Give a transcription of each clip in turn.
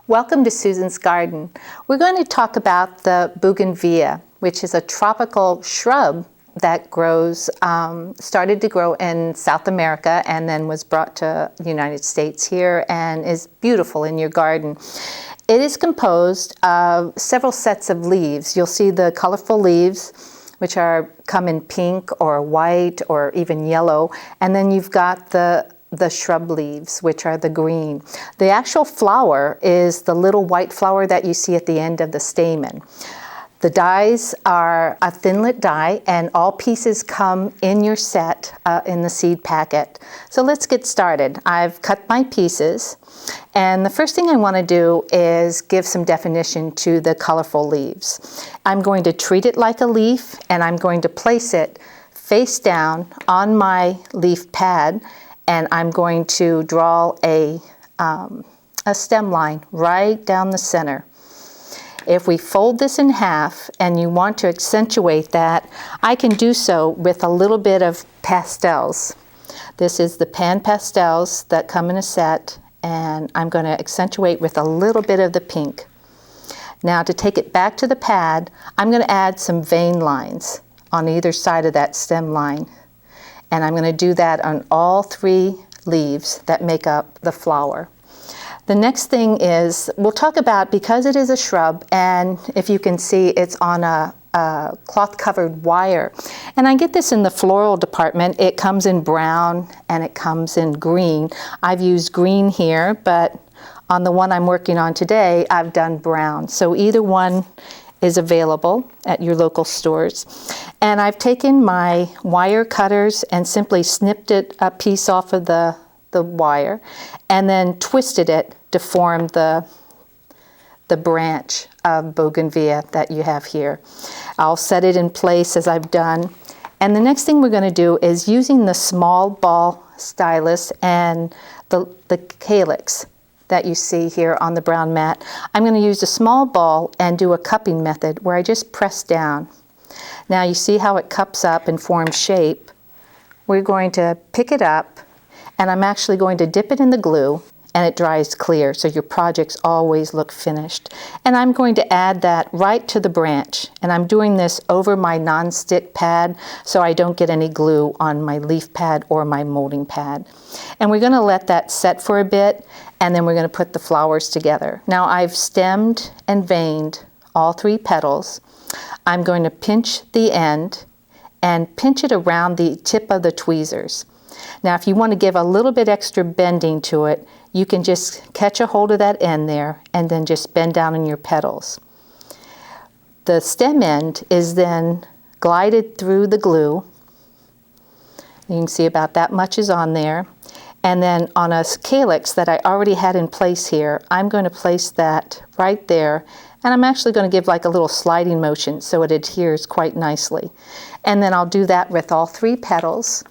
Welcome to Susan's Garden. We're going to talk about the bougainvillea, which is a tropical shrub that grows, started to grow in South America and then was brought to the United States here and is beautiful in your garden. It is composed of several sets of leaves. You'll see the colorful leaves, which come in pink or white or even yellow, and then you've got the shrub leaves, which are the green. The actual flower is the little white flower that you see at the end of the stamen. The dies are a Thinlit die, and all pieces come in your set in the seed packet. So let's get started. I've cut my pieces, and the first thing I want to do is give some definition to the colorful leaves. I'm going to treat it like a leaf, and I'm going to place it face down on my leaf pad, and I'm going to draw a stem line right down the center. If we fold this in half and you want to accentuate that, I can do so with a little bit of pastels. This is the pan pastels that come in a set, and I'm going to accentuate with a little bit of the pink. Now to take it back to the pad, I'm going to add some vein lines on either side of that stem line. And I'm going to do that on all three leaves that make up the flower. The next thing is, we'll talk about, because it is a shrub, and if you can see, it's on a cloth-covered wire. And I get this in the floral department. It comes in brown and it comes in green. I've used green here, but on the one I'm working on today, I've done brown. So either one is available at your local stores. And I've taken my wire cutters and simply snipped a piece off of the wire and then twisted it to form the branch of bougainvillea that you have here. I'll set it in place as I've done. And the next thing we're going to do is, using the small ball stylus and the calyx that you see here on the brown mat, I'm going to use a small ball and do a cupping method where I just press down. Now you see how it cups up and forms shape. We're going to pick it up, and I'm actually going to dip it in the glue, and it dries clear, so your projects always look finished. And I'm going to add that right to the branch, and I'm doing this over my non-stick pad so I don't get any glue on my leaf pad or my molding pad. And we're going to let that set for a bit, and then we're going to put the flowers together. Now I've stemmed and veined all three petals. I'm going to pinch the end and pinch it around the tip of the tweezers. Now if you want to give a little bit extra bending to it, you can just catch a hold of that end there and then just bend down in your petals. The stem end is then glided through the glue. You can see about that much is on there. And then on a calyx that I already had in place here, I'm going to place that right there. And I'm actually going to give like a little sliding motion so it adheres quite nicely. And then I'll do that with all three petals.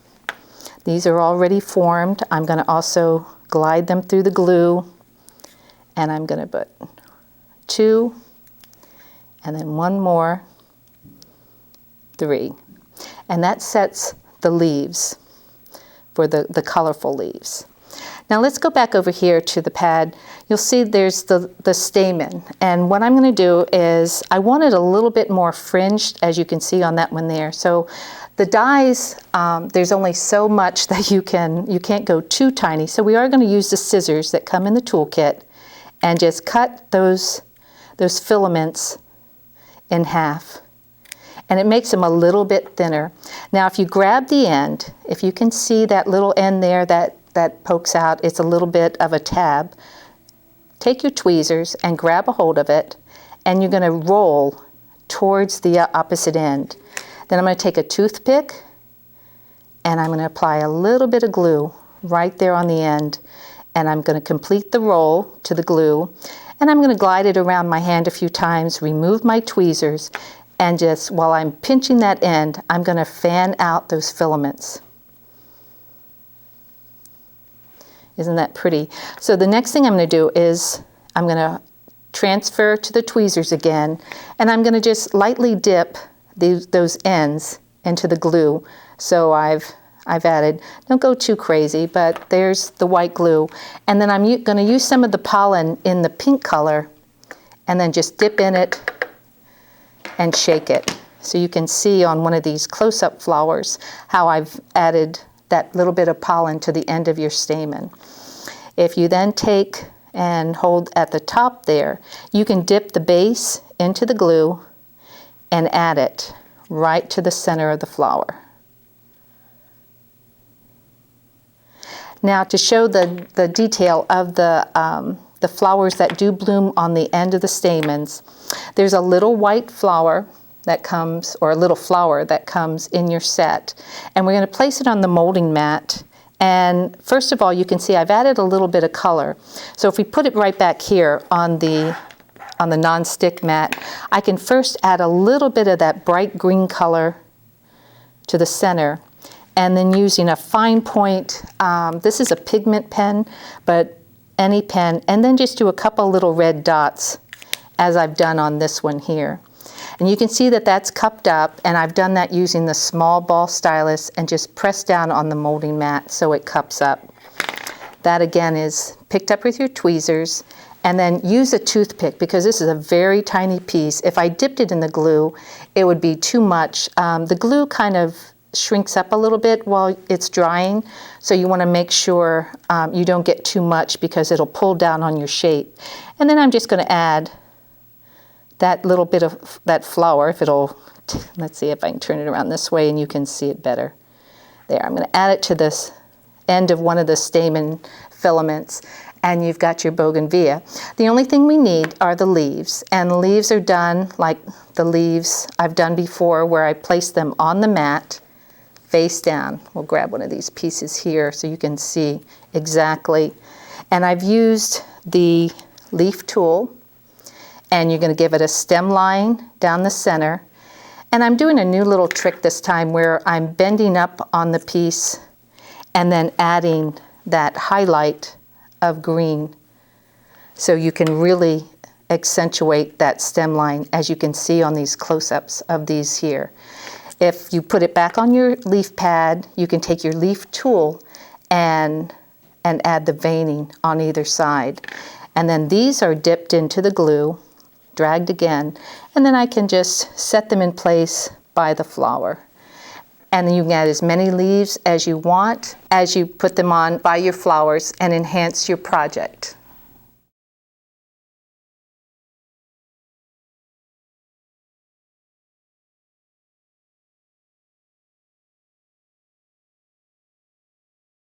These are already formed. I'm going to also glide them through the glue. And I'm going to put two, and then one more, three. And that sets the leaves for the colorful leaves. Now let's go back over here to the pad. You'll see there's the stamen, and what I'm going to do is, I want it a little bit more fringed, as you can see on that one there. So the dies, there's only so much that you can't go too tiny, so we are going to use the scissors that come in the toolkit and just cut those filaments in half. And it makes them a little bit thinner. Now if you grab the end, if you can see that little end there that pokes out, it's a little bit of a tab. Take your tweezers and grab a hold of it, and you're going to roll towards the opposite end. Then I'm going to take a toothpick, and I'm going to apply a little bit of glue right there on the end, and I'm going to complete the roll to the glue, and I'm going to glide it around my hand a few times, remove my tweezers, and just while I'm pinching that end, I'm going to fan out those filaments. Isn't that pretty? So the next thing I'm going to do is, I'm going to transfer to the tweezers again, and I'm going to just lightly dip those ends into the glue. So I've I've added. Don't go too crazy, but there's the white glue. And then I'm going to use some of the pollen in the pink color and then just dip in it and shake it. So you can see on one of these close-up flowers how I've added that little bit of pollen to the end of your stamen. If you then take and hold at the top there, you can dip the base into the glue and add it right to the center of the flower. Now to show the detail of the flowers that do bloom on the end of the stamens, there's a little white flower that comes, or a little flower that comes in your set. And we're going to place it on the molding mat. And first of all, you can see I've added a little bit of color. So if we put it right back here on the non-stick mat, I can first add a little bit of that bright green color to the center. And then using a fine point, this is a pigment pen, but any pen, and then just do a couple little red dots as I've done on this one here. And you can see that that's cupped up, and I've done that using the small ball stylus and just press down on the molding mat so it cups up. That again is picked up with your tweezers, and then use a toothpick because this is a very tiny piece. If I dipped it in the glue, it would be too much. The glue kind of shrinks up a little bit while it's drying, so you want to make sure you don't get too much because it'll pull down on your shape. And then I'm just going to add that little bit of that flower, if it'll, let's see if I can turn it around this way and you can see it better. There, I'm going to add it to this end of one of the stamen filaments, and you've got your bougainvillea. The only thing we need are the leaves, and the leaves are done like the leaves I've done before, where I place them on the mat face down. We'll grab one of these pieces here so you can see exactly. And I've used the leaf tool, and you're going to give it a stem line down the center. And I'm doing a new little trick this time where I'm bending up on the piece and then adding that highlight of green so you can really accentuate that stem line, as you can see on these close-ups of these here. If you put it back on your leaf pad, you can take your leaf tool and add the veining on either side. And then these are dipped into the glue, dragged again, and then I can just set them in place by the flower. And then you can add as many leaves as you want as you put them on by your flowers and enhance your project.